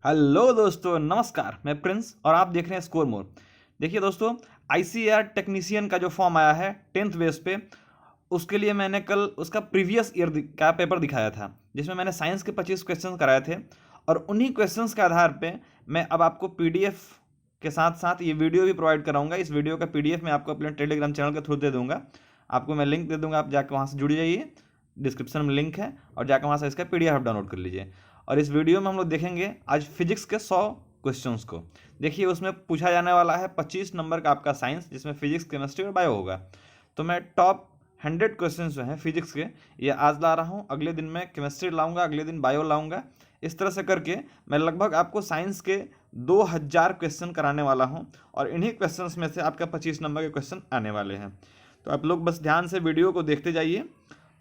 Hello दोस्तों, नमस्कार। मैं प्रिंस और आप देख रहे हैं स्कोर मोर। देखिए दोस्तों, आईसीएआर टेक्नीशियन का जो फॉर्म आया है 10th बेस पे, उसके लिए मैंने कल उसका प्रीवियस ईयर का पेपर दिखाया था, जिसमें मैंने साइंस के 25 क्वेश्चन कराए थे। और उन्हीं क्वेश्चंस के आधार पे मैं अब आपको पीडीएफ के साथ साथ ये वीडियो भी प्रोवाइड कराऊंगा। इस वीडियो का पीडीएफ मैं आपको अपने टेलीग्राम चैनल के थ्रू दे दूंगा। आपको मैं लिंक दे दूंगा, आप जाकर वहाँ से जुड़ जाइए। डिस्क्रिप्शन में लिंक है और जाकर वहाँ से इसका पीडीएफ डाउनलोड कर लीजिए। और इस वीडियो में हम लोग देखेंगे आज फिजिक्स के 100 क्वेश्चंस को। देखिए, उसमें पूछा जाने वाला है 25 नंबर का आपका साइंस, जिसमें फिजिक्स, केमिस्ट्री और बायो होगा। तो मैं टॉप 100 क्वेश्चंस जो हैं फिजिक्स के, ये आज ला रहा हूँ। अगले दिन मैं केमिस्ट्री लाऊंगा, अगले दिन बायो लाऊंगा। इस तरह से करके मैं लगभग आपको साइंस के 2000 क्वेश्चन कराने वाला हूँ। और इन्हीं क्वेश्चंस में से आपका 25 नंबर के क्वेश्चन आने वाले हैं। तो आप लोग बस ध्यान से वीडियो को देखते जाइए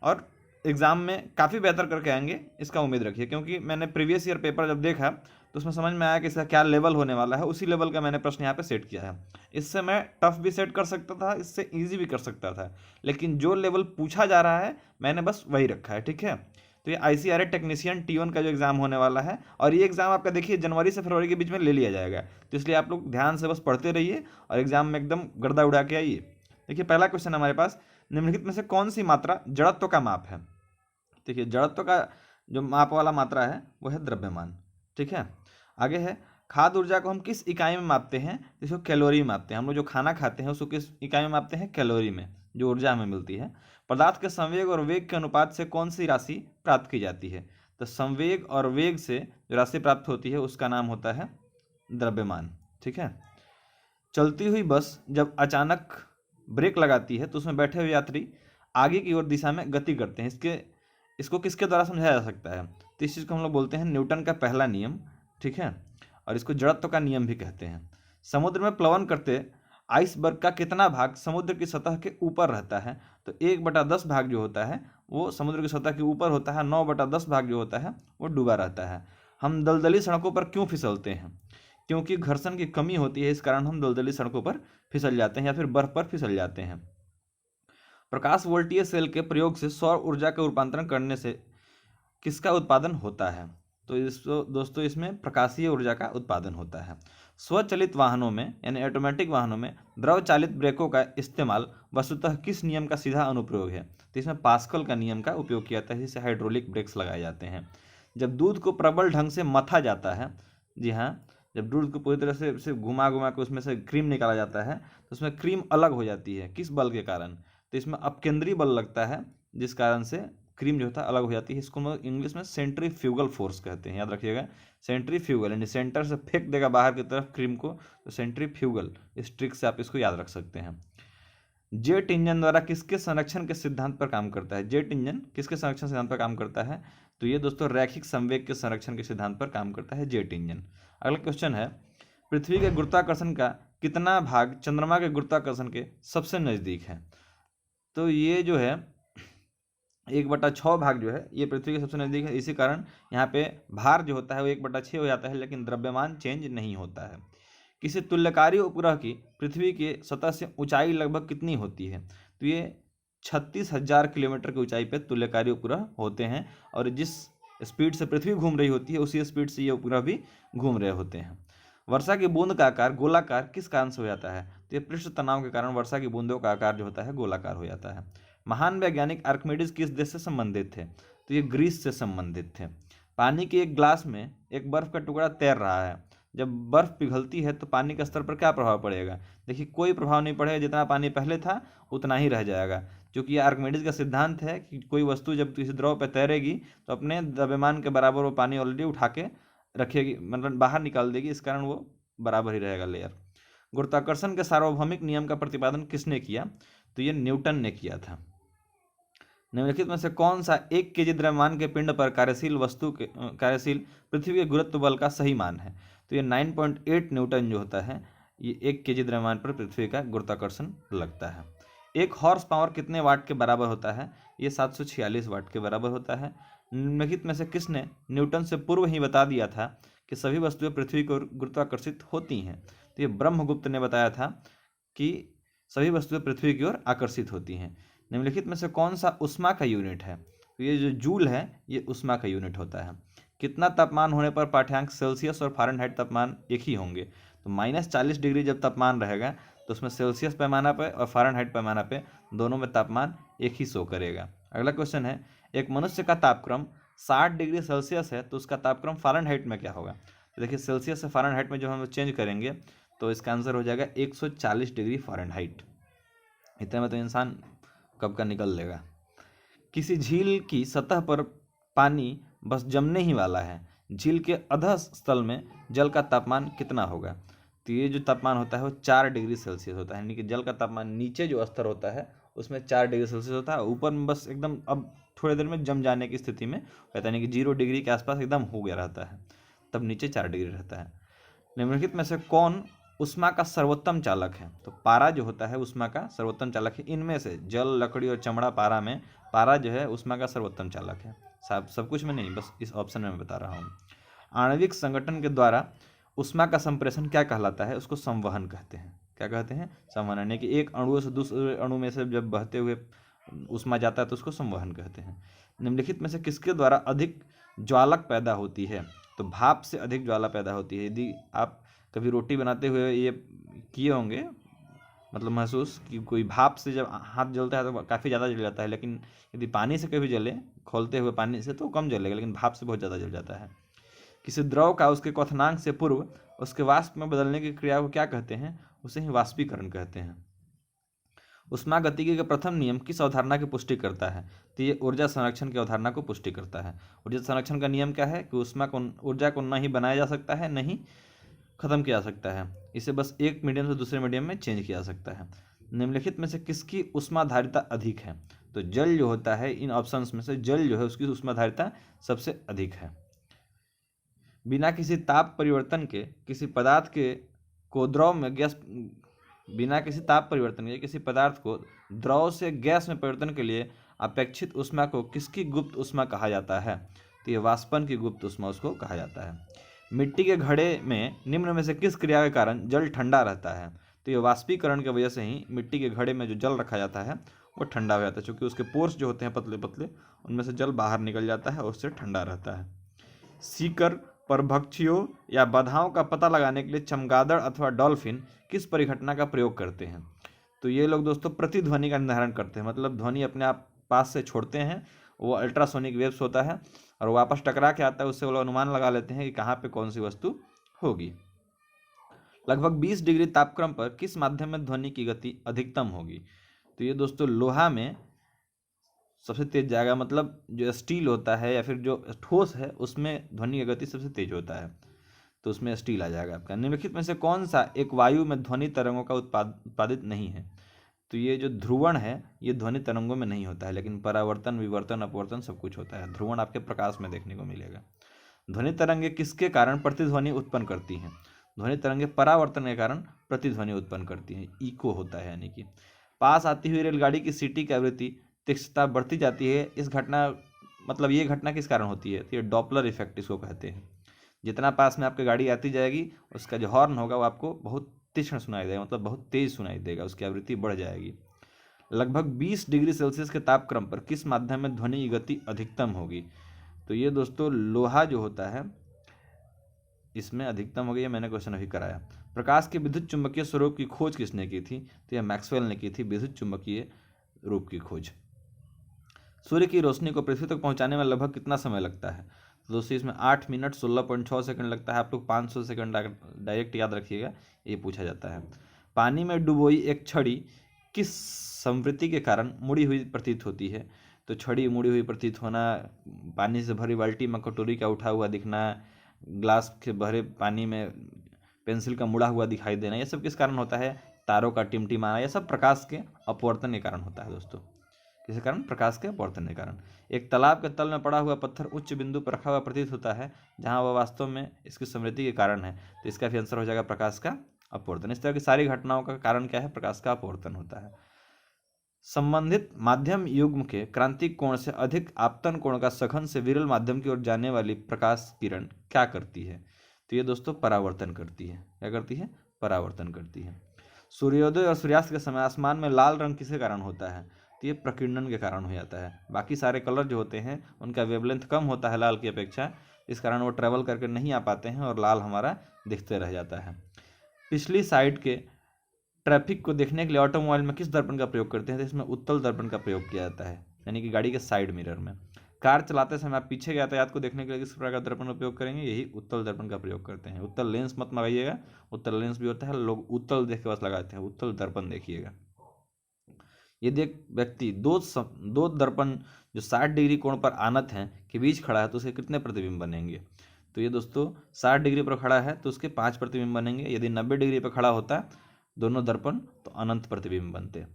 और एग्ज़ाम में काफ़ी बेहतर करके आएंगे, इसका उम्मीद रखिए। क्योंकि मैंने प्रीवियस ईयर पेपर जब देखा तो उसमें समझ में आया कि इसका क्या लेवल होने वाला है। उसी लेवल का मैंने प्रश्न यहाँ पे सेट किया है। इससे मैं टफ भी सेट कर सकता था, इससे ईजी भी कर सकता था, लेकिन जो लेवल पूछा जा रहा है मैंने बस वही रखा है। ठीक है, तो ये आईसीआरए टेक्नीशियन T1 का जो एग्ज़ाम होने वाला है, और ये एग्ज़ाम आपका देखिए जनवरी से फरवरी के बीच में ले लिया जाएगा। तो इसलिए आप लोग ध्यान से बस पढ़ते रहिए और एग्ज़ाम में एकदम गर्दा उड़ा के आइए। देखिए, पहला क्वेश्चन हमारे पास, निम्नलिखित में से कौन सी मात्रा जड़त्व का माप है। देखिए, जड़त्व का जो माप वाला मात्रा है वो है द्रव्यमान। ठीक है, आगे है, खाद्य ऊर्जा को हम किस इकाई में मापते हैं। इसको कैलोरी में मापते हैं। हम लोग जो खाना खाते हैं उसको किस इकाई में मापते हैं, कैलोरी में, जो ऊर्जा हमें मिलती है। पदार्थ के संवेग और वेग के अनुपात से कौन सी राशि प्राप्त की जाती है। तो संवेग और वेग से जो राशि प्राप्त होती है उसका नाम होता है द्रव्यमान। ठीक है, चलती हुई बस जब अचानक ब्रेक लगाती है तो उसमें बैठे हुए यात्री आगे की ओर दिशा में गति करते हैं। इसको किसके द्वारा समझाया जा सकता है। तो इस चीज़ को हम लोग बोलते हैं न्यूटन का पहला नियम। ठीक है, और इसको जड़त्व का नियम भी कहते हैं। समुद्र में प्लवन करते आइसबर्ग का कितना भाग समुद्र की सतह के ऊपर रहता है। तो 1/10 भाग जो होता है वो समुद्र की सतह के ऊपर होता है। 9/10 भाग जो होता है वो डूबा रहता है। हम दलदली सड़कों पर क्यों फिसलते हैं। क्योंकि घर्षण की कमी होती है, इस कारण हम दलदली सड़कों पर फिसल जाते हैं या फिर बर्फ पर फिसल जाते हैं। प्रकाश वोल्टीय सेल के प्रयोग से सौर ऊर्जा का रूपांतरण करने से किसका उत्पादन होता है। तो दोस्तों इसमें प्रकाशीय ऊर्जा का उत्पादन होता है। स्वचालित वाहनों में यानी ऑटोमेटिक वाहनों में द्रव चालित ब्रेकों का इस्तेमाल वस्तुतः किस नियम का सीधा अनुप्रयोग है। तो इसमें पास्कल का नियम का उपयोग किया जाता है, जिससे हाइड्रोलिक ब्रेक्स लगाए जाते हैं। जब दूध को प्रबल ढंग से मथा जाता है, जी हाँ, जब दूध को पूरी तरह से घुमा घुमा के उसमें से क्रीम निकाला जाता है तो उसमें क्रीम अलग हो जाती है। किस बल के कारण। तो इसमें अपकेंद्री बल लगता है, जिस कारण से क्रीम जो होता है अलग हो जाती है। इसको हम इंग्लिश में सेंट्रीफ्यूगल फोर्स कहते हैं, याद रखिएगा। सेंट्रीफ्यूगल यानी सेंटर से फेंक देगा बाहर की तरफ क्रीम को, तो सेंट्रीफ्यूगल, इस ट्रिक से आप इसको याद रख सकते हैं। जेट इंजन द्वारा किसके संरक्षण के सिद्धांत पर काम करता है। जेट इंजन किसके संरक्षण सिद्धांत पर काम करता है। तो ये दोस्तों रैखिक संवेग के संरक्षण के सिद्धांत पर काम करता है जेट इंजन। अगला क्वेश्चन है, पृथ्वी के गुरुत्वाकर्षण का कितना भाग चंद्रमा के गुरुत्वाकर्षण के सबसे नज़दीक है। तो ये जो है 1/6 भाग जो है ये पृथ्वी के सबसे नज़दीक है। इसी कारण यहाँ पे भार जो होता है वो 1/6 हो जाता है, लेकिन द्रव्यमान चेंज नहीं होता है। किसी तुल्यकारी उपग्रह की पृथ्वी के सतह से ऊंचाई लगभग कितनी होती है। तो ये 36,000 किलोमीटर की ऊंचाई पे तुल्यकारी उपग्रह होते हैं। और जिस स्पीड से पृथ्वी घूम रही होती है उसी स्पीड से ये उपग्रह भी घूम रहे होते हैं। वर्षा की बूंद का आकार गोलाकार किस कारण से हो जाता है। तो ये पृष्ठ तनाव के कारण वर्षा की बूंदों का आकार जो होता है गोलाकार हो जाता है। महान वैज्ञानिक आर्किमिडीज किस देश से संबंधित थे। तो ये ग्रीस से संबंधित थे। पानी के एक ग्लास में एक बर्फ का टुकड़ा तैर रहा है। जब बर्फ पिघलती है तो पानी के स्तर पर क्या प्रभाव पड़ेगा। देखिए, कोई प्रभाव नहीं पड़ेगा, जितना पानी पहले था उतना ही रह जाएगा। क्योंकि ये आर्किमिडीज का सिद्धांत है कि कोई वस्तु जब किसी द्रव पर तैरेगी तो अपने द्रव्यमान के बराबर वो पानी ऑलरेडी उठा के रखेगी, मतलब बाहर निकाल देगी, इस कारण वो बराबर ही रहेगा लेयर। गुरुत्वाकर्षण के सार्वभौमिक नियम का प्रतिपादन किसने किया। तो ये न्यूटन ने किया था। निम्नलिखित में से कौन सा 1 केजी द्रव्यमान के पिंड पर कार्यशील पृथ्वी के गुरुत्व बल का सही मान है। तो ये 9.8 न्यूटन जो होता है ये 1 केजी द्रव्यमान पर पृथ्वी का गुरुत्वाकर्षण लगता है। एक हॉर्स पावर कितने वाट के बराबर होता है। ये 746 वाट के बराबर होता है। निम्नलिखित में से किसने न्यूटन से पूर्व ही बता दिया था कि सभी वस्तुएं पृथ्वी की ओर गुरुत्वाकर्षित होती हैं। तो ये ब्रह्मगुप्त ने बताया था कि सभी वस्तुएं पृथ्वी की ओर आकर्षित होती हैं। निम्नलिखित में से कौन सा उष्मा का यूनिट है। तो ये जो जूल है ये उष्मा का यूनिट होता है। कितना तापमान होने पर पाठ्यांक सेल्सियस और फ़ारेनहाइट तापमान एक ही होंगे? तो -40 डिग्री जब तापमान रहेगा तो उसमें सेल्सियस पैमाना पे और फ़ारेनहाइट पैमाना पे दोनों में तापमान एक ही शो करेगा। अगला क्वेश्चन है, एक मनुष्य का तापक्रम 60 डिग्री सेल्सियस है तो उसका तापक्रम फ़ारेनहाइट में क्या होगा? तो देखिए सेल्सियस से फ़ारेनहाइट में जब हम चेंज करेंगे तो इसका आंसर हो जाएगा 140 डिग्री फ़ारेनहाइट। इतने में तो इंसान कब का निकल लेगा। किसी झील की सतह पर पानी बस जमने ही वाला है, झील के अधः स्थल में जल का तापमान कितना होगा? तो ये जो तापमान होता है वो 4 डिग्री सेल्सियस होता है, यानी कि जल का तापमान नीचे जो स्तर होता है उसमें 4 डिग्री सेल्सियस होता है, ऊपर में बस एकदम अब थोड़ी देर में जम जाने की स्थिति में रहता है, यानी कि 0 डिग्री के आसपास एकदम हो गया रहता है, तब नीचे 4 डिग्री रहता है। निम्नलिखित में से कौन ऊष्मा का सर्वोत्तम चालक है? तो पारा जो होता है ऊष्मा का सर्वोत्तम चालक है। इनमें से जल, लकड़ी और चमड़ा पारा में पारा जो है ऊष्मा का सर्वोत्तम चालक है। सब कुछ में नहीं, बस इस ऑप्शन में मैं बता रहा हूँ। आणविक संगठन के द्वारा ऊष्मा का संप्रेषण क्या कहलाता है? उसको संवहन कहते हैं। क्या कहते हैं? संवहन, यानी कि एक अणु से दूसरे अणु में से जब बहते हुए ऊष्मा जाता है तो उसको संवहन कहते हैं। निम्नलिखित में से किसके द्वारा अधिक ज्वालक पैदा होती है? तो भाप से अधिक ज्वाला पैदा होती है। यदि आप कभी रोटी बनाते हुए ये किए होंगे, मतलब महसूस कि कोई भाप से जब हाथ जलता है तो काफ़ी ज़्यादा जल जाता है, लेकिन यदि पानी से कभी जले, खोलते हुए पानी से, तो कम जलेगा, लेकिन भाप से बहुत ज़्यादा जल जाता है। किसी द्रव का उसके क्वथनांक से पूर्व उसके वाष्प में बदलने की क्रिया को क्या कहते हैं? उसे ही वाष्पीकरण कहते हैं। ऊष्मागतिकी का प्रथम नियम किस अवधारणा की पुष्टि करता है? तो ये ऊर्जा संरक्षण की अवधारणा को पुष्टि करता है। ऊर्जा संरक्षण का नियम क्या है? कि ऊर्जा को न ही बनाया जा सकता है, न ही खत्म किया जा सकता है, इसे बस एक मीडियम से दूसरे मीडियम में चेंज किया जा सकता है। निम्नलिखित में से किसकी ऊष्माधारिता अधिक है? तो जल जो होता है, इन ऑप्शंस में से जल जो है उसकी ऊष्माधारिता सबसे अधिक है। बिना किसी ताप परिवर्तन के किसी पदार्थ के को द्रव में गैस बिना किसी ताप परिवर्तन के किसी पदार्थ को द्रव से गैस में परिवर्तन के लिए अपेक्षित ऊष्मा को किसकी गुप्त ऊष्मा कहा जाता है? तो ये वाष्पन की गुप्त ऊष्मा उसको कहा जाता है। मिट्टी के घड़े में निम्न में से किस क्रिया के कारण जल ठंडा रहता है? तो ये वाष्पीकरण की वजह से ही मिट्टी के घड़े में जो जल रखा जाता है वो ठंडा हो जाता है, क्योंकि उसके पोर्स जो होते हैं पतले पतले, उनमें से जल बाहर निकल जाता है और उससे ठंडा रहता है। सीकर, परभक्षियों या बाधाओं का पता लगाने के लिए चमगादड़ अथवा डॉल्फिन किस परिघटना का प्रयोग करते हैं? तो ये लोग दोस्तों प्रतिध्वनि का निर्धारण करते हैं, मतलब ध्वनि अपने आप पास से छोड़ते हैं, वो अल्ट्रासोनिक वेव्स होता है और वापस टकरा के आता है, उससे वो लोग अनुमान लगा लेते हैं कि कहाँ पे कौन सी वस्तु होगी। लगभग 20 डिग्री तापक्रम पर किस माध्यम में ध्वनि की गति अधिकतम होगी? तो ये दोस्तों लोहा में सबसे तेज जाएगा, मतलब जो स्टील होता है या फिर जो ठोस है उसमें ध्वनि की गति सबसे तेज होता है, तो उसमें स्टील आ जाएगा आपका। निम्नलिखित में से कौन सा एक वायु में ध्वनि तरंगों का उत्पादित नहीं है? तो ये जो ध्रुवण है ये ध्वनि तरंगों में नहीं होता है, लेकिन परावर्तन, विवर्तन, अपवर्तन सब कुछ होता है। ध्रुवण आपके प्रकाश में देखने को मिलेगा। ध्वनि तरंगे किसके कारण प्रतिध्वनि उत्पन्न करती हैं? ध्वनि तरंगे परावर्तन के कारण प्रतिध्वनि उत्पन्न करती हैं, इको होता है, यानी कि पास आती हुई रेलगाड़ी की सीटी की आवृत्ति तीक्ष्णता बढ़ती जाती है, इस घटना मतलब ये घटना किस कारण होती है? तो ये डॉपलर इफेक्ट इसको कहते हैं। जितना पास में आपकी गाड़ी आती जाएगी उसका जो हॉर्न होगा वो आपको बहुत तीक्ष्ण सुनाई देगा, मतलब बहुत तेज सुनाई देगा, उसकी आवृत्ति बढ़ जाएगी। लगभग 20 डिग्री सेल्सियस के तापक्रम पर किस माध्यम में ध्वनि की गति अधिकतम होगी? तो ये दोस्तों लोहा जो होता है इसमें अधिकतम हो गई है, मैंने क्वेश्चन अभी कराया। प्रकाश के विद्युत चुंबकीय स्वरूप की खोज किसने की थी? तो यह मैक्सवेल ने की थी, विद्युत चुंबकीय रूप की खोज। सूर्य की रोशनी को पृथ्वी तक पहुंचाने में लगभग कितना समय लगता है? तो दोस्तों इसमें 8 मिनट 16.6 सेकंड लगता है। आप लोग 500 सेकंड डायरेक्ट याद रखिएगा, ये पूछा जाता है। पानी में डुबोई एक छड़ी किस संवृत्ति के कारण मुड़ी हुई प्रतीत होती है? तो छड़ी मुड़ी हुई प्रतीत होना, पानी से भरी बाल्टी में कटोरी का उठा हुआ दिखना, ग्लास के भरे पानी में पेंसिल का मुड़ा हुआ दिखाई देना, यह सब किस कारण होता है? तारों का टिमटिमाना, यह सब प्रकाश के अपवर्तन के कारण होता है दोस्तों। किस कारण? प्रकाश के अपवर्तन के कारण। एक तालाब के तल में पड़ा हुआ पत्थर उच्च बिंदु पर रखा हुआ प्रतीत होता है, जहां वह वास्तव में इसकी समृद्धि के कारण है, तो इसका भी आंसर हो जाएगा प्रकाश का अपवर्तन। इस तरह की सारी घटनाओं का कारण क्या है? प्रकाश का अपवर्तन होता है। संबंधित माध्यम युग्म के क्रांतिक कोण से अधिक आपतन कोण का सघन से विरल माध्यम की ओर जाने वाली प्रकाश किरण क्या करती है? तो ये दोस्तों परावर्तन करती है। क्या करती है? परावर्तन करती है। सूर्योदय और सूर्यास्त के समय आसमान में लाल रंग किसके कारण होता है? तो ये प्रकीर्णन के कारण हो जाता है। बाकी सारे कलर जो होते हैं उनका वेवलेंथ कम होता है लाल की अपेक्षा, इस कारण वो ट्रैवल करके नहीं आ पाते हैं और लाल हमारा दिखते रह जाता है। पिछली साइड के ट्रैफिक को देखने के लिए ऑटोमोबाइल में किस दर्पण का प्रयोग करते हैं? तो इसमें उत्तल दर्पण का प्रयोग किया जाता है, यानी कि गाड़ी के साइड मिरर में। कार चलाते समय आप पीछे के यातायात को देखने के लिए किस प्रकार का दर्पण का उपयोग करेंगे? यही उत्तल दर्पण का प्रयोग करते हैं। उत्तल लेंस मत लगाइएगा, उत्तल लेंस भी होता है, लोग उत्तल देख के बस लगाते हैं, उत्तल दर्पण देखिएगा। यदि एक व्यक्ति दो दर्पण जो 60 डिग्री कोण पर आनत हैं के बीच खड़ा है तो उसके कितने प्रतिबिंब बनेंगे? तो ये दोस्तों 60 डिग्री पर खड़ा है तो उसके 5 प्रतिबिंब बनेंगे। यदि 90 डिग्री पर खड़ा होता दोनों दर्पण तो अनंत प्रतिबिंब बनते।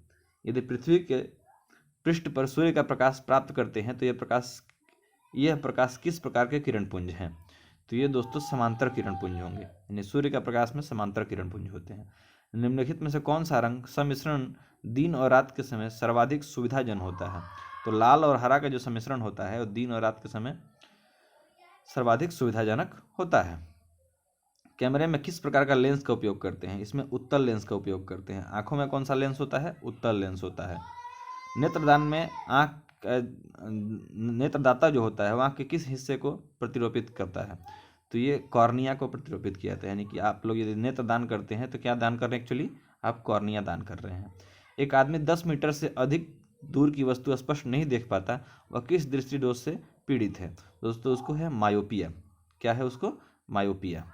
यदि पृथ्वी के पृष्ठ पर सूर्य का प्रकाश प्राप्त करते हैं तो यह प्रकाश किस प्रकार के किरण पुंज हैं? तो ये दोस्तों समांतर किरण पुंज होंगे, यानी सूर्य का प्रकाश में समांतर किरण पुंज होते हैं। निम्नलिखित में से कौन सा रंग सम्मिश्रण दिन और रात के समय सर्वाधिक सुविधाजनक होता है? तो लाल और हरा का जो सम्मिश्रण होता है वो दिन और रात के समय सर्वाधिक सुविधाजनक होता है। कैमरे में किस प्रकार का लेंस का उपयोग करते हैं? इसमें उत्तल लेंस का उपयोग करते हैं। आंखों में कौन सा लेंस होता है? उत्तल लेंस होता है। नेत्रदान में नेत्रदाता जो होता है वह आँख के किस हिस्से को प्रतिरूपित करता है? तो ये कॉर्निया को प्रतिरूपित किया जाता है, यानी कि आप लोग यदि नेत्र दान करते हैं तो क्या दान कर रहे हैं? एक्चुअली आप कॉर्निया दान कर रहे हैं। एक आदमी 10 मीटर से अधिक दूर की वस्तु स्पष्ट नहीं देख पाता, वह किस दृष्टि दोष से पीड़ित है? दोस्तों उसको है मायोपिया। क्या है उसको? मायोपिया।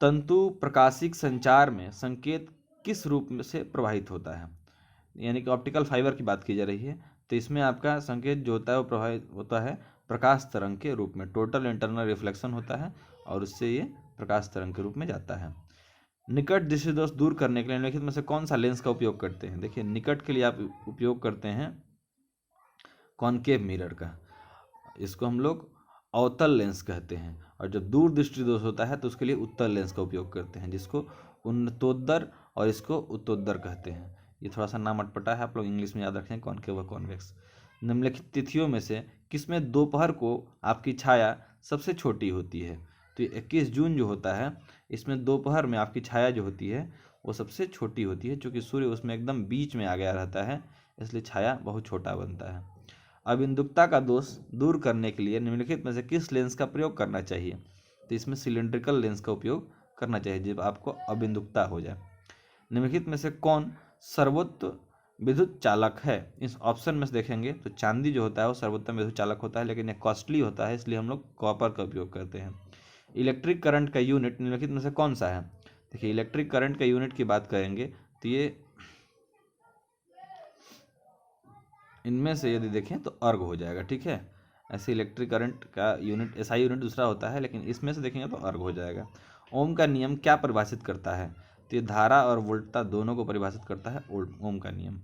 तंतु प्रकाशिक संचार में संकेत किस रूप में से प्रवाहित होता है? यानी कि ऑप्टिकल फाइबर की बात की जा रही है, तो इसमें आपका संकेत जो होता है वो प्रवाहित होता है प्रकाश तरंग के रूप में। टोटल इंटरनल रिफ्लेक्शन होता है और उससे ये प्रकाश तरंग के रूप में जाता है। निकट दृष्टि दोष दूर करने के लिए निम्नलिखित में से कौन सा लेंस का उपयोग करते हैं? देखिए निकट के लिए आप उपयोग करते हैं कॉनकेव मिरर का, इसको हम लोग अवतल लेंस कहते हैं। और जब दूर दृष्टि दोष होता है तो उसके लिए उत्तल लेंस का उपयोग करते हैं, जिसको उन्नतोदर और इसको उत्तोदर कहते हैं। ये थोड़ा सा नाम अटपटा है, आप लोग इंग्लिश में याद रखें, कॉनकेव व कॉन्वेक्स। निम्नलिखित तिथियों में से किसमें दोपहर को आपकी छाया सबसे छोटी होती है? तो 21 जून जो होता है इसमें दोपहर में आपकी छाया जो होती है वो सबसे छोटी होती है, क्योंकि सूर्य उसमें एकदम बीच में आ गया रहता है, इसलिए छाया बहुत छोटा बनता है। अबिंदुकता का दोष दूर करने के लिए निम्नलिखित में से किस लेंस का प्रयोग करना चाहिए? तो इसमें सिलेंड्रिकल लेंस का उपयोग करना चाहिए जब आपको अबिंदुकता हो जाए। निम्नलिखित में से कौन सर्वोत्तम विद्युत चालक है? इस ऑप्शन में से देखेंगे तो चांदी जो होता है वो सर्वोत्तम विद्युत चालक होता है, लेकिन ये कॉस्टली होता है, इसलिए हम लोग कॉपर का उपयोग करते हैं। इलेक्ट्रिक करंट का यूनिट निम्नलिखित में से कौन सा है? देखिए इलेक्ट्रिक करंट का यूनिट की बात करेंगे तो ये इनमें से यदि देखें तो अर्ग हो जाएगा, ठीक है। ऐसे इलेक्ट्रिक करंट का यूनिट एसआई यूनिट दूसरा होता है, लेकिन इसमें से देखेंगे तो अर्ग हो जाएगा। ओम का नियम क्या परिभाषित करता है? तो ये धारा और वोल्टता दोनों को परिभाषित करता है ओम का नियम।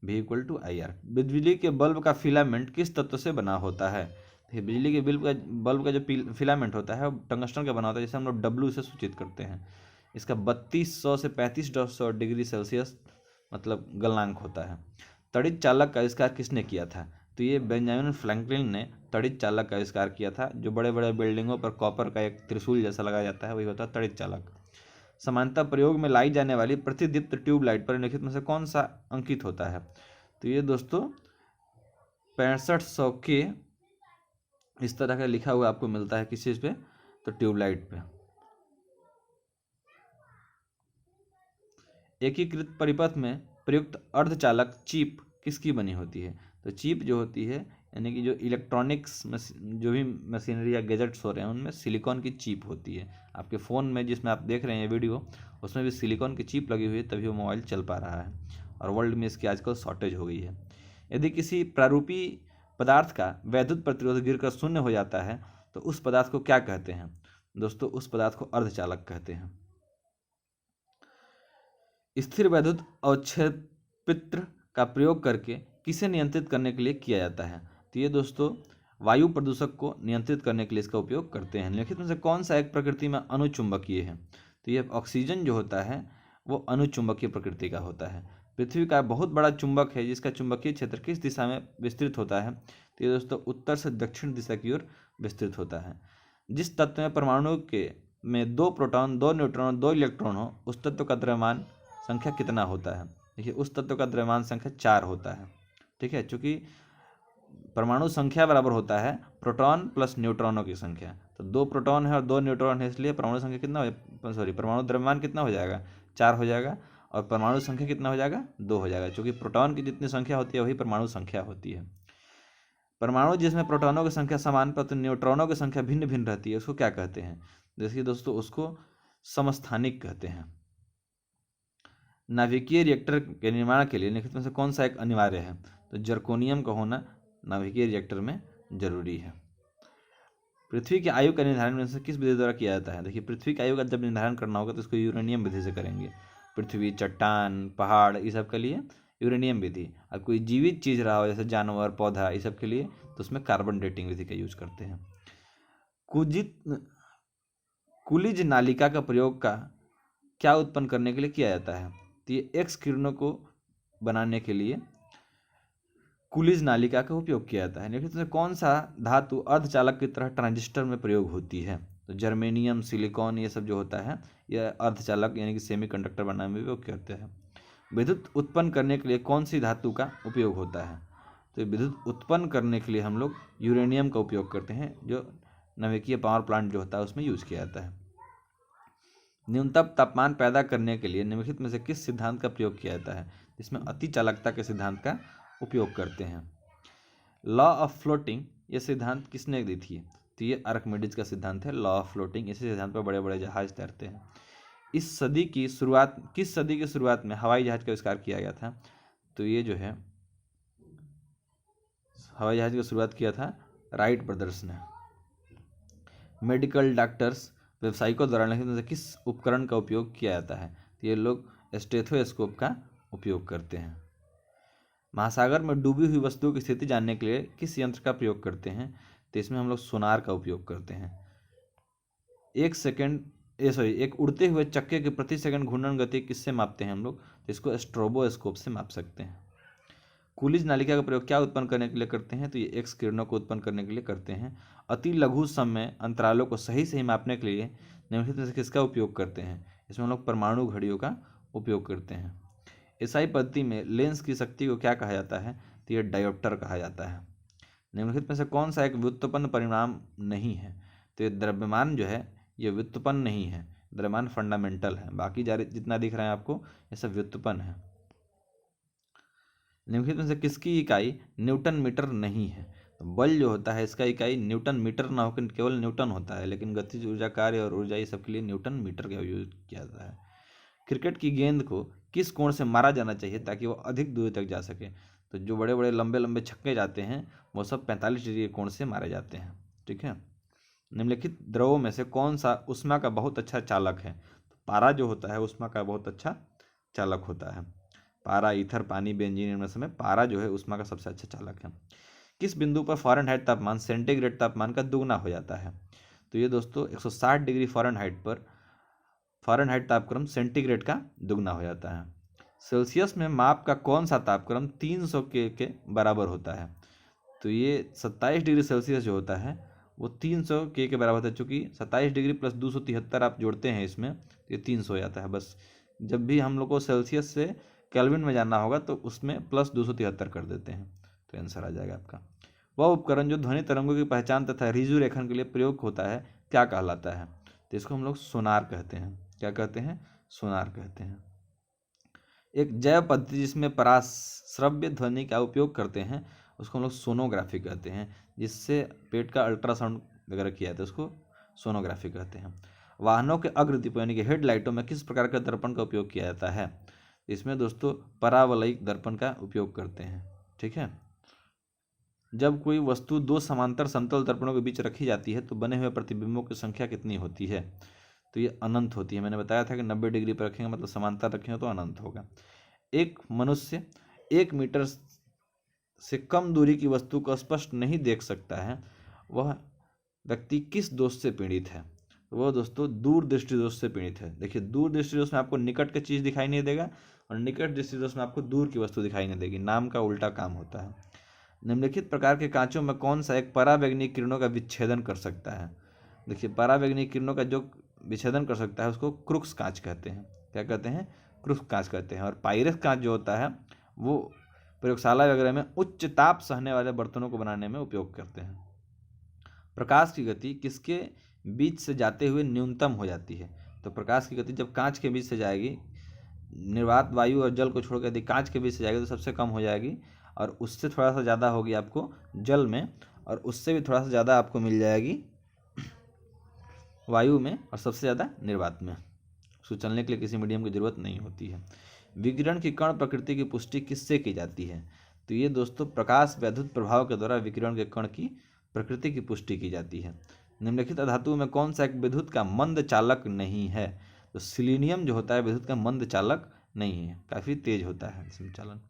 V=IR। बिजली के बल्ब का फिलामेंट किस तत्व से बना होता है? बिजली के बल्ब का जो फिलामेंट होता है वो टंगस्टन का बना होता है, जिसे हम लोग W से सूचित करते हैं। इसका 3200 से 3500 डिग्री सेल्सियस मतलब गलनांक होता है। तड़ित चालक का आविष्कार किसने किया था? तो ये बेंजामिन फ्रैंकलिन ने तड़ित चालक का आविष्कार किया था। जो बड़े बड़े बिल्डिंगों पर कॉपर का एक त्रिशूल जैसा लगाया जाता है वही होता है तड़ित चालक। समानता प्रयोग में लाई जाने वाली प्रतिदीप्त ट्यूबलाइट पर निम्नलिखित में से कौन सा अंकित होता है? तो ये दोस्तों 6500 के इस तरह का लिखा हुआ आपको मिलता है किस चीज पे? तो ट्यूबलाइट पे। एकीकृत परिपथ में प्रयुक्त अर्धचालक चिप किसकी बनी होती है? तो चिप जो होती है यानी कि जो इलेक्ट्रॉनिक्स जो भी मशीनरी या गैजेट्स हो रहे हैं उनमें सिलिकॉन की चिप होती है। आपके फ़ोन में जिसमें आप देख रहे हैं ये वीडियो उसमें भी सिलिकॉन की चिप लगी हुई है, तभी वो मोबाइल चल पा रहा है। और वर्ल्ड में इसकी आजकल शॉर्टेज हो गई है। यदि किसी प्रारूपी पदार्थ का वैद्युत प्रतिरोध गिरकर शून्य हो जाता है तो उस पदार्थ को क्या कहते हैं? दोस्तों उस पदार्थ को अर्धचालक कहते हैं। स्थिर वैद्युत अवक्षेपित्र का प्रयोग करके किसे नियंत्रित करने के लिए किया जाता है? तो ये दोस्तों वायु प्रदूषक को नियंत्रित करने के लिए इसका उपयोग करते हैं। निम्नलिखित में से कौन सा एक प्रकृति में अनुचुंबकीय है? तो ये ऑक्सीजन जो होता है वो अनुचुंबकीय प्रकृति का होता है। पृथ्वी का बहुत बड़ा चुंबक है जिसका चुंबकीय क्षेत्र किस दिशा में विस्तृत होता है? तो ये दोस्तों उत्तर से दक्षिण दिशा की ओर विस्तृत होता है। जिस तत्व में परमाणु के में 2 प्रोटॉन 2 न्यूट्रॉन 2 इलेक्ट्रॉन हो उस तत्व का द्रव्यमान संख्या कितना होता है? देखिए उस तत्व का द्रव्यमान संख्या 4 होता है, ठीक है। चूँकि परमाणु संख्या बराबर होता है प्रोटॉन प्लस न्यूट्रॉनों की संख्या। तो 2 प्रोटॉन है और 2 न्यूट्रॉन है, इसलिए परमाणु संख्या कितना हो, सॉरी परमाणु द्रव्यमान कितना हो जाएगा, 4 हो जाएगा, और परमाणु संख्या कितना हो जाएगा, 2 हो जाएगा। क्योंकि प्रोटॉन की जितनी संख्या होती है वही परमाणु संख्या होती है। परमाणु जिसमें प्रोटॉनों की संख्या समान पर न्यूट्रॉनों की संख्या भिन्न भिन्न रहती है, उसको क्या कहते हैं? जैसे दोस्तों उसको समस्थानिक कहते हैं। नाभिकीय रिएक्टर के निर्माण के लिए निम्नलिखित में से कौन सा एक अनिवार्य है? तो जर्कोनियम का होना नाभिकीय रिएक्टर में जरूरी है। पृथ्वी की आयु का निर्धारण में से किस विधि द्वारा किया जाता है? देखिए पृथ्वी की आयु का जब निर्धारण करना होगा तो इसको यूरेनियम विधि से करेंगे। पृथ्वी, चट्टान, पहाड़, ये सब के लिए यूरेनियम विधि। अब कोई जीवित चीज रहा हो जैसे जानवर, पौधा, ये सब के लिए तो उसमें कार्बन डेटिंग विधि का यूज करते हैं। कुलिज नालिका का प्रयोग का क्या उत्पन्न करने के लिए किया जाता है? तो ये एक्स किरणों को बनाने के लिए कुलिज नालिका का उपयोग किया जाता है। निम्नलिखित में कौन सा धातु अर्धचालक की तरह ट्रांजिस्टर में प्रयोग होती है? तो जर्मेनियम, सिलिकॉन, ये सब जो होता है यह अर्धचालक यानी कि सेमीकंडक्टर बनाने में उपयोग करते हैं। विद्युत उत्पन्न करने के लिए कौन सी धातु का उपयोग होता है? तो विद्युत उत्पन्न करने के लिए हम लोग यूरेनियम का उपयोग करते हैं, जो नाभिकीय पावर प्लांट जो होता है उसमें यूज किया जाता है। न्यूनतम तापमान पैदा करने के लिए निम्नलिखित में से किस सिद्धांत का प्रयोग किया जाता है? इसमें अति चालकता के सिद्धांत का उपयोग करते हैं। लॉ ऑफ फ्लोटिंग ये सिद्धांत किसने दी थी? तो ये आर्किमिडीज का सिद्धांत है, लॉ ऑफ फ्लोटिंग। इसी सिद्धांत पर बड़े बड़े जहाज तैरते हैं। किस सदी की शुरुआत में हवाई जहाज का आविष्कार किया गया था? तो ये जो है हवाई जहाज की शुरुआत किया था राइट ब्रदर्स ने। मेडिकल डॉक्टर्स, व्यावसायिकों द्वारा निम्नलिखित में से किस उपकरण का उपयोग किया जाता है? तो ये लोग स्टेथोस्कोप का उपयोग करते हैं। महासागर में डूबी हुई वस्तुओं की स्थिति जानने के लिए किस यंत्र का प्रयोग करते हैं? तो इसमें हम लोग सोनार का उपयोग करते हैं। एक उड़ते हुए चक्के की प्रति सेकंड घूर्णन गति किससे मापते हैं हम लोग? तो इसको स्ट्रोबोस्कोप से माप सकते हैं। कुलिज नालिका का प्रयोग क्या उत्पन्न करने के लिए करते हैं? तो ये एक्स किरणों को उत्पन्न करने के लिए करते हैं। अति लघु समय अंतरालों को सही मापने के लिए निम्नलिखित में से किसका उपयोग करते हैं? इसमें हम लोग परमाणु घड़ियों का उपयोग करते हैं। एसआई पद्धति में लेंस की शक्ति को क्या कहा जाता है? तो ये डायोप्टर कहा जाता है। निम्नलिखित में से कौन सा एक व्युत्पन्न परिणाम नहीं है? तो ये द्रव्यमान जो है ये व्युत्पन्न नहीं है, द्रव्यमान फंडामेंटल है। बाकी जितना दिख रहा है आपको ये सब व्युत्पन्न है। निम्नलिखित में से किसकी इकाई न्यूटन मीटर नहीं है? तो बल जो होता है इसका इकाई न्यूटन मीटर ना होकर केवल न्यूटन होता है, लेकिन गतिज ऊर्जा, कार्य और ऊर्जा ये सब के लिए न्यूटन मीटर का यूज किया जाता है। क्रिकेट की गेंद को किस कोण से मारा जाना चाहिए ताकि वो अधिक दूर तक जा सके? तो जो बड़े बड़े लंबे लंबे छक्के जाते हैं वो सब 45 डिग्री के कोण से मारे जाते हैं। ठीक है। निम्नलिखित द्रवों में से कौन सा ऊष्मा का बहुत अच्छा चालक है? तो पारा जो होता है ऊष्मा का बहुत अच्छा चालक होता है। पारा, ईथर, पानी, बेंजीन, इनमें से पारा जो है ऊष्मा का सबसे अच्छा चालक है। किस बिंदु पर फ़ारेनहाइट तापमान सेंटीग्रेड तापमान का दुगना हो जाता है? तो ये दोस्तों 160 डिग्री फ़ारेनहाइट पर फ़ारेनहाइट तापक्रम सेंटीग्रेड का दुगना हो जाता है। सेल्सियस में माप का कौन सा तापक्रम 300 के बराबर होता है? तो ये 27 डिग्री सेल्सियस जो होता है वो 300 के बराबर होता है। चूँकि 27 डिग्री प्लस 273 आप जोड़ते हैं इसमें तो ये 300 हो जाता है। बस जब भी हम लोग को सेल्सियस से केल्विन में जानना होगा तो उसमें प्लस 273 कर देते हैं तो आंसर आ जाएगा आपका। वह उपकरण जो ध्वनि तरंगों की पहचान तथा रिजु रेखन के लिए प्रयोग होता है क्या कहलाता है? तो इसको हम लोग सोनार कहते हैं। क्या कहते हैं? सोनार कहते हैं। एक जैव पद्धति जिसमें पराश्रव्य ध्वनि का उपयोग करते हैं उसको हम लोग सोनोग्राफी कहते हैं। जिससे पेट का अल्ट्रासाउंड वगैरह किया जाता है उसको सोनोग्राफी कहते हैं। वाहनों के अग्रदीपों यानी कि हेडलाइटों में किस प्रकार का दर्पण का उपयोग किया जाता है? इसमें दोस्तों परावलयिक दर्पण का उपयोग करते हैं। ठीक है। जब कोई वस्तु दो समांतर समतल दर्पणों के बीच रखी जाती है तो बने हुए प्रतिबिंबों की संख्या कितनी होती है? तो ये अनंत होती है। मैंने बताया था कि 90 डिग्री पर रखेंगे मतलब समांतर रखेंगे तो अनंत होगा। एक मनुष्य 1 मीटर से कम दूरी की वस्तु को स्पष्ट नहीं देख सकता है, वह व्यक्ति किस दोष से पीड़ित है? वह दोस्तों दूरदृष्टि दोष से पीड़ित है। देखिए दूरदृष्टि दोष में आपको निकट की चीज़ दिखाई नहीं देगा और निकट दृष्टि दोष में आपको दूर की वस्तु दिखाई नहीं देगी। नाम का उल्टा काम होता है। निम्नलिखित प्रकार के कांचों में कौन सा एक परावैंगनिक किरणों का विच्छेदन कर सकता है? देखिए परावैंगनिक किरणों का जो विच्छेदन कर सकता है उसको क्रुक्स कांच कहते हैं। क्या कहते हैं? क्रुक्स कांच कहते हैं। और पाइरस कांच जो होता है वो प्रयोगशाला वगैरह में उच्च ताप सहने वाले बर्तनों को बनाने में उपयोग करते हैं। प्रकाश की गति किसके बीच से जाते हुए न्यूनतम हो जाती है? तो प्रकाश की गति जब कांच के बीच से जाएगी, निर्वात वायु और जल को छोड़ कर यदि कांच के बीच से जाएगी तो सबसे कम हो जाएगी, और उससे थोड़ा सा ज़्यादा होगी आपको जल में, और उससे भी थोड़ा सा ज़्यादा आपको मिल जाएगी वायु में, और सबसे ज़्यादा निर्वात में। उसको चलने के लिए किसी मीडियम की ज़रूरत नहीं होती है। विकिरण की कण प्रकृति की पुष्टि किससे की जाती है? तो ये दोस्तों प्रकाश वैद्युत प्रभाव के द्वारा विकिरण के कण की प्रकृति की पुष्टि की जाती है। निम्नलिखित धातु में कौन सा एक विद्युत का मंद चालक नहीं है? तो सिलीनियम जो होता है विद्युत का मंद चालक नहीं है, काफ़ी तेज होता है इसमें चालन।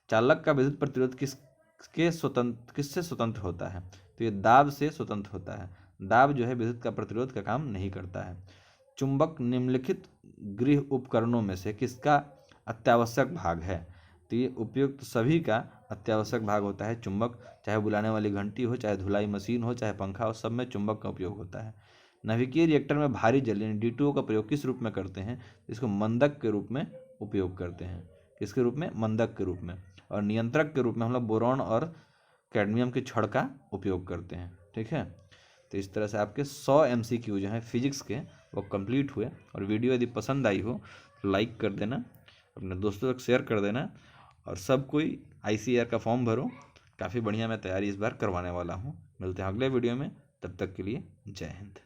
चालक का विद्युत प्रतिरोध किससे स्वतंत्र होता है? तो ये दाब से स्वतंत्र होता है। दाब जो है विद्युत का प्रतिरोध का काम नहीं करता है। चुंबक निम्नलिखित गृह उपकरणों में से किसका अत्यावश्यक भाग है? तो ये उपयुक्त सभी का अत्यावश्यक भाग होता है चुंबक, चाहे बुलाने वाली घंटी हो, चाहे धुलाई मशीन हो, चाहे पंखा हो, सब में चुंबक का उपयोग होता है। नाभिकीय रिएक्टर में भारी जल यानी D2O का प्रयोग किस रूप में करते हैं? इसको मंदक के रूप में उपयोग करते हैं। किसके रूप में? मंदक के रूप में। और नियंत्रक के रूप में हम लोग बोरॉन और कैडमियम की छड़ का उपयोग करते हैं। ठीक है, तो इस तरह से आपके 100 MCQ जो हैं फिजिक्स के वो कंप्लीट हुए। और वीडियो यदि पसंद आई हो तो लाइक कर देना, अपने दोस्तों तक शेयर कर देना, और सब कोई ICAR का फॉर्म भरो। काफ़ी बढ़िया मैं तैयारी इस बार करवाने वाला हूँ। मिलते हैं अगले वीडियो में, तब तक के लिए जय हिंद।